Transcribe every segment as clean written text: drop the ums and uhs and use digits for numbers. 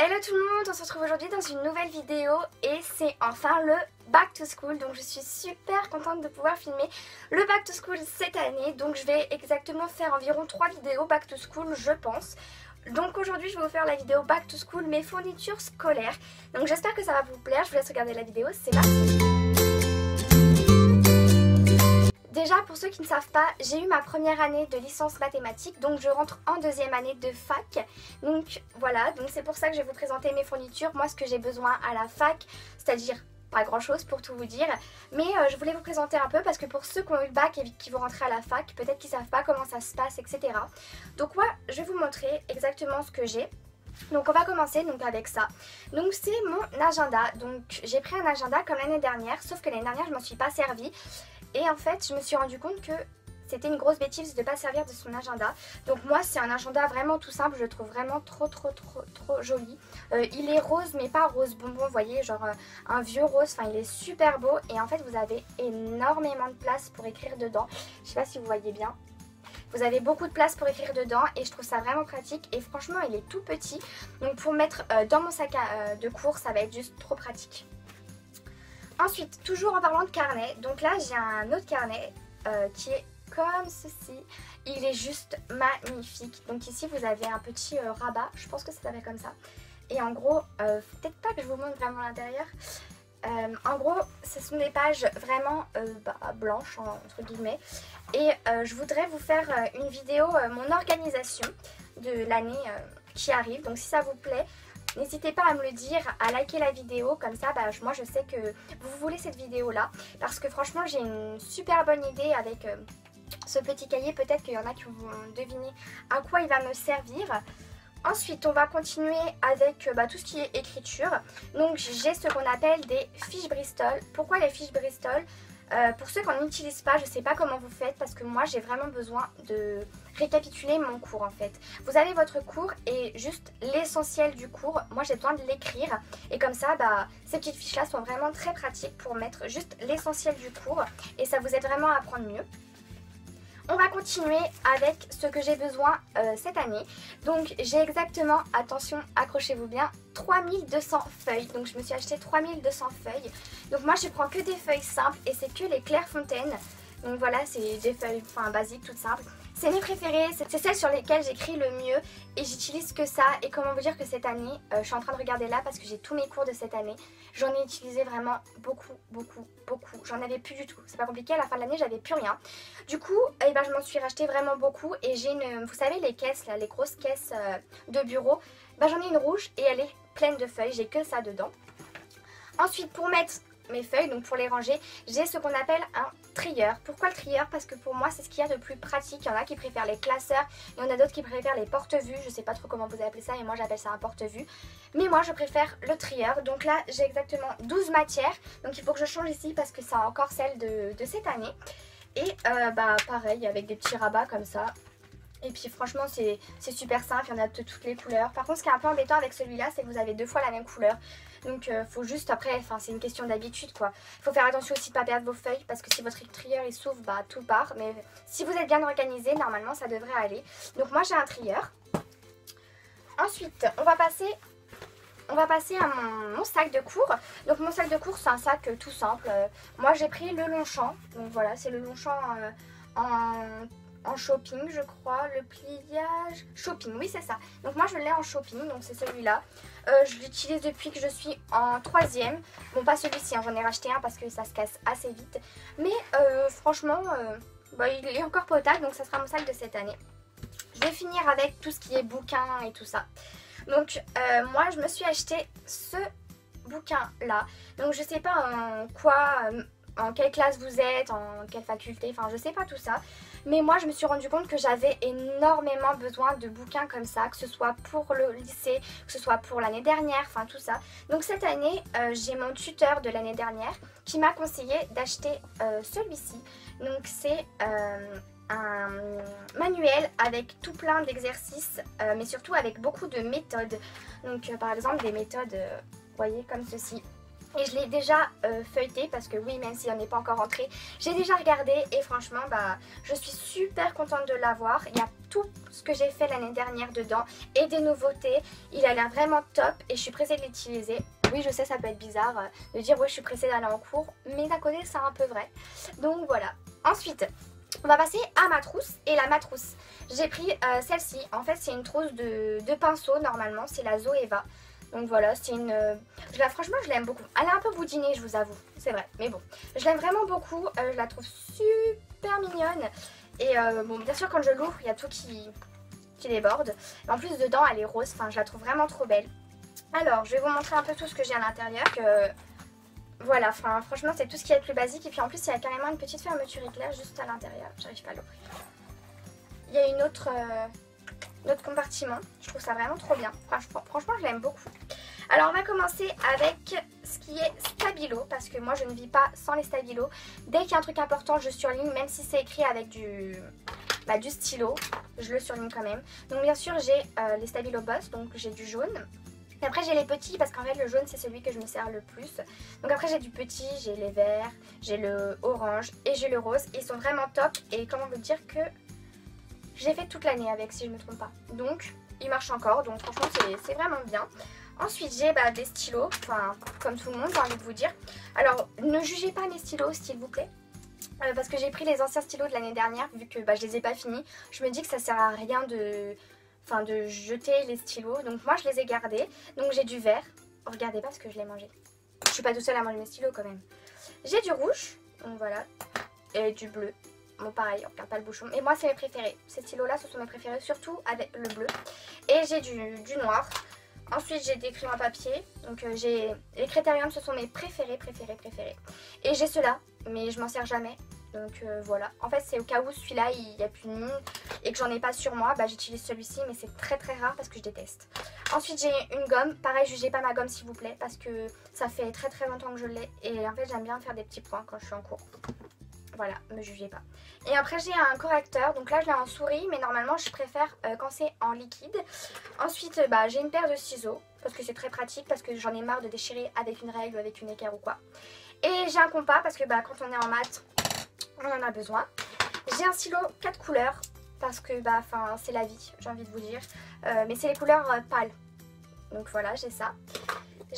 Hello tout le monde, on se retrouve aujourd'hui dans une nouvelle vidéo et c'est enfin le Back to School. Donc je suis super contente de pouvoir filmer le Back to School cette année. Donc je vais exactement faire environ 3 vidéos Back to School je pense. Donc aujourd'hui je vais vous faire la vidéo Back to School, mes fournitures scolaires. Donc j'espère que ça va vous plaire, je vous laisse regarder la vidéo, c'est parti. Déjà pour ceux qui ne savent pas, j'ai eu ma première année de licence mathématiques, donc je rentre en deuxième année de fac. Donc voilà, donc c'est pour ça que je vais vous présenter mes fournitures, moi ce que j'ai besoin à la fac, c'est-à-dire pas grand chose pour tout vous dire. Mais je voulais vous présenter un peu parce que pour ceux qui ont eu le bac et qui vont rentrer à la fac, peut-être qu'ils ne savent pas comment ça se passe, etc. Donc moi je vais vous montrer exactement ce que j'ai. Donc on va commencer donc avec ça. Donc c'est mon agenda. Donc j'ai pris un agenda comme l'année dernière, sauf que l'année dernière je m'en suis pas servie. Et en fait je me suis rendu compte que c'était une grosse bêtise de ne pas servir de son agenda. Donc moi c'est un agenda vraiment tout simple, je le trouve vraiment trop joli. Il est rose mais pas rose bonbon, vous voyez, genre un vieux rose, enfin il est super beau. Et en fait vous avez énormément de place pour écrire dedans. Je sais pas si vous voyez bien. Vous avez beaucoup de place pour écrire dedans et je trouve ça vraiment pratique. Et franchement il est tout petit, donc pour mettre dans mon sac de cours ça va être juste trop pratique. Ensuite, toujours en parlant de carnet, donc là j'ai un autre carnet qui est comme ceci. Il est juste magnifique. Donc ici vous avez un petit rabat, je pense que ça s'appelle comme ça. Et en gros, peut-être pas que je vous montre vraiment l'intérieur. En gros, ce sont des pages vraiment blanches entre guillemets. Et je voudrais vous faire une vidéo, mon organisation de l'année qui arrive. Donc si ça vous plaît, n'hésitez pas à me le dire, à liker la vidéo, comme ça moi je sais que vous voulez cette vidéo là. Parce que franchement j'ai une super bonne idée avec ce petit cahier, peut-être qu'il y en a qui vont deviner à quoi il va me servir. Ensuite on va continuer avec tout ce qui est écriture. Donc j'ai ce qu'on appelle des fiches Bristol. Pourquoi les fiches Bristol? Pour ceux qui n'en utilisent pas, je ne sais pas comment vous faites parce que moi j'ai vraiment besoin de récapituler mon cours en fait. Vous avez votre cours et juste l'essentiel du cours, moi j'ai besoin de l'écrire et comme ça ces petites fiches là sont vraiment très pratiques pour mettre juste l'essentiel du cours et ça vous aide vraiment à apprendre mieux. On va continuer avec ce que j'ai besoin cette année. Donc j'ai exactement, attention, accrochez-vous bien, 3200 feuilles. Donc je me suis acheté 3200 feuilles. Donc moi je prends que des feuilles simples et c'est que les Clairefontaine. Donc voilà, c'est des feuilles basiques, toutes simples. C'est mes préférées, c'est celles sur lesquelles j'écris le mieux et j'utilise que ça. Et comment vous dire que cette année, je suis en train de regarder là parce que j'ai tous mes cours de cette année. J'en ai utilisé vraiment beaucoup. J'en avais plus du tout. C'est pas compliqué, à la fin de l'année, j'avais plus rien. Du coup, je m'en suis racheté vraiment beaucoup et j'ai une, vous savez les caisses là, les grosses caisses de bureau. J'en ai une rouge et elle est pleine de feuilles, j'ai que ça dedans. Ensuite, pour mettre mes feuilles, donc pour les ranger, j'ai ce qu'on appelle un trieur. Pourquoi le trieur? Parce que pour moi c'est ce qu'il y a de plus pratique. Il y en a qui préfèrent les classeurs, il y en a d'autres qui préfèrent les porte-vues. Je sais pas trop comment vous appelez ça mais moi j'appelle ça un porte-vue. Mais moi je préfère le trieur. Donc là j'ai exactement 12 matières. Donc il faut que je change ici parce que c'est encore celle de cette année. Et pareil avec des petits rabats comme ça. Et puis franchement c'est super simple, il y en a de toutes les couleurs. Par contre ce qui est un peu embêtant avec celui-là c'est que vous avez deux fois la même couleur. Donc faut juste après, c'est une question d'habitude quoi. Il faut faire attention aussi de ne pas perdre vos feuilles parce que si votre trieur il s'ouvre, tout part. Mais si vous êtes bien organisé, normalement ça devrait aller. Donc moi j'ai un trieur. Ensuite on va passer à mon sac de cours. Donc mon sac de cours c'est un sac tout simple. Moi j'ai pris le Longchamp. Donc voilà, c'est le Longchamp en shopping je crois, le pliage shopping, oui c'est ça. Donc moi je l'ai en shopping, donc c'est celui-là. Je l'utilise depuis que je suis en 3e. Bon pas celui-ci, j'en ai racheté un parce que ça se casse assez vite. Mais franchement il est encore potable, donc ça sera mon sac de cette année. Je vais finir avec tout ce qui est bouquins et tout ça. Donc moi je me suis acheté ce bouquin là. Donc je sais pas en quelle classe vous êtes, en quelle faculté, je sais pas tout ça. Mais moi je me suis rendu compte que j'avais énormément besoin de bouquins comme ça, que ce soit pour le lycée, que ce soit pour l'année dernière, tout ça. Donc cette année j'ai mon tuteur de l'année dernière qui m'a conseillé d'acheter celui-ci. Donc c'est un manuel avec tout plein d'exercices mais surtout avec beaucoup de méthodes. Donc par exemple des méthodes, vous voyez comme ceci. Et je l'ai déjà feuilleté parce que oui, même s'il n'en est pas encore rentré, j'ai déjà regardé et franchement bah je suis super contente de l'avoir. Il y a tout ce que j'ai fait l'année dernière dedans et des nouveautés. Il a l'air vraiment top et je suis pressée de l'utiliser. Oui, je sais, ça peut être bizarre de dire ouais je suis pressée d'aller en cours, mais d'un côté c'est un peu vrai. Donc voilà. Ensuite, on va passer à ma trousse. Et la matrousse, j'ai pris celle-ci. En fait c'est une trousse de pinceau normalement, c'est la Zoeva. Donc voilà, c'est une... franchement, je l'aime beaucoup. Elle est un peu boudinée, je vous avoue. C'est vrai, mais bon. Je l'aime vraiment beaucoup. Je la trouve super mignonne. Et bon, bien sûr, quand je l'ouvre, il y a tout qui déborde. En plus, dedans, elle est rose. Enfin, je la trouve vraiment trop belle. Alors, je vais vous montrer un peu tout ce que j'ai à l'intérieur. Voilà, enfin, franchement, c'est tout ce qui est le plus basique. Et puis en plus, il y a carrément une petite fermeture éclair juste à l'intérieur. J'arrive pas à l'ouvrir. Il y a une autre... notre compartiment, je trouve ça vraiment trop bien. Franchement, je l'aime beaucoup. Alors on va commencer avec ce qui est stabilo, parce que moi je ne vis pas sans les stabilos. Dès qu'il y a un truc important, je surligne, même si c'est écrit avec du stylo, je le surligne quand même. Donc bien sûr j'ai les stabilo boss, donc j'ai du jaune. Et après j'ai les petits, parce qu'en fait le jaune c'est celui que je me sers le plus. Donc après j'ai du petit, j'ai les verts, j'ai le orange et j'ai le rose. Ils sont vraiment top et comment vous dire que... je l'ai fait toute l'année avec, si je ne me trompe pas. Donc, il marche encore. Donc, franchement, c'est vraiment bien. Ensuite, j'ai des stylos. Enfin, comme tout le monde, j'ai envie de vous dire. Alors, ne jugez pas mes stylos, s'il vous plaît. Parce que j'ai pris les anciens stylos de l'année dernière. Vu que je les ai pas finis. Je me dis que ça sert à rien de jeter les stylos. Donc, moi, je les ai gardés. Donc, j'ai du vert. Regardez pas parce que je l'ai mangé. Je suis pas toute seule à manger mes stylos quand même. J'ai du rouge. Donc, voilà. Et du bleu. Bon pareil, on regarde pas le bouchon. Et moi c'est mes préférés. Ces stylos là ce sont mes préférés, surtout avec le bleu. Et j'ai du noir. Ensuite j'ai des crayons à papier. Donc j'ai les Critérium, ce sont mes préférés. Et j'ai ceux-là, mais je m'en sers jamais. Donc voilà. En fait c'est au cas où celui-là il n'y a plus de mine et que j'en ai pas sur moi. J'utilise celui-ci, mais c'est très rare parce que je déteste. Ensuite j'ai une gomme. Pareil, jugez pas ma gomme s'il vous plaît, parce que ça fait très longtemps que je l'ai. Et en fait j'aime bien faire des petits points quand je suis en cours. Voilà, me jugez pas. Et après j'ai un correcteur, donc là je l'ai en souris, mais normalement je préfère quand c'est en liquide. Ensuite j'ai une paire de ciseaux, parce que c'est très pratique, parce que j'en ai marre de déchirer avec une règle ou avec une équerre ou quoi. Et j'ai un compas, parce que quand on est en maths, on en a besoin. J'ai un stylo 4 couleurs, parce que c'est la vie, j'ai envie de vous dire. Mais c'est les couleurs pâles. Donc voilà, j'ai ça.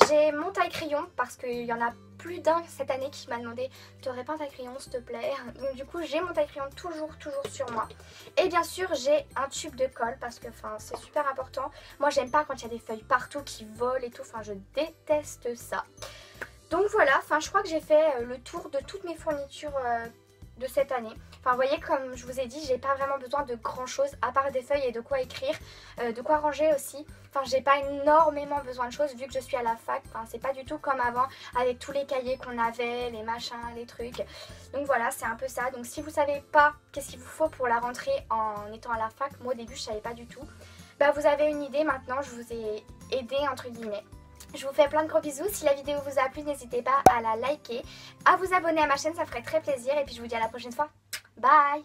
J'ai mon taille-crayon, parce qu'il y en a plus d'un cette année qui m'a demandé t'aurais pas un taille-crayon s'il te plaît. Donc du coup j'ai mon taille-crayon toujours sur moi. Et bien sûr j'ai un tube de colle parce que c'est super important. Moi j'aime pas quand il y a des feuilles partout qui volent et tout, je déteste ça. Donc voilà, je crois que j'ai fait le tour de toutes mes fournitures de cette année. Vous voyez, comme je vous ai dit, j'ai pas vraiment besoin de grand chose à part des feuilles et de quoi écrire, de quoi ranger aussi. J'ai pas énormément besoin de choses vu que je suis à la fac. C'est pas du tout comme avant avec tous les cahiers qu'on avait, les machins, les trucs. Donc voilà, c'est un peu ça. Donc si vous savez pas qu'est-ce qu'il vous faut pour la rentrée en étant à la fac, moi au début je savais pas du tout. Vous avez une idée maintenant, je vous ai aidé entre guillemets. Je vous fais plein de gros bisous. Si la vidéo vous a plu, n'hésitez pas à la liker, à vous abonner à ma chaîne, ça ferait très plaisir. Et puis je vous dis à la prochaine fois. Bye!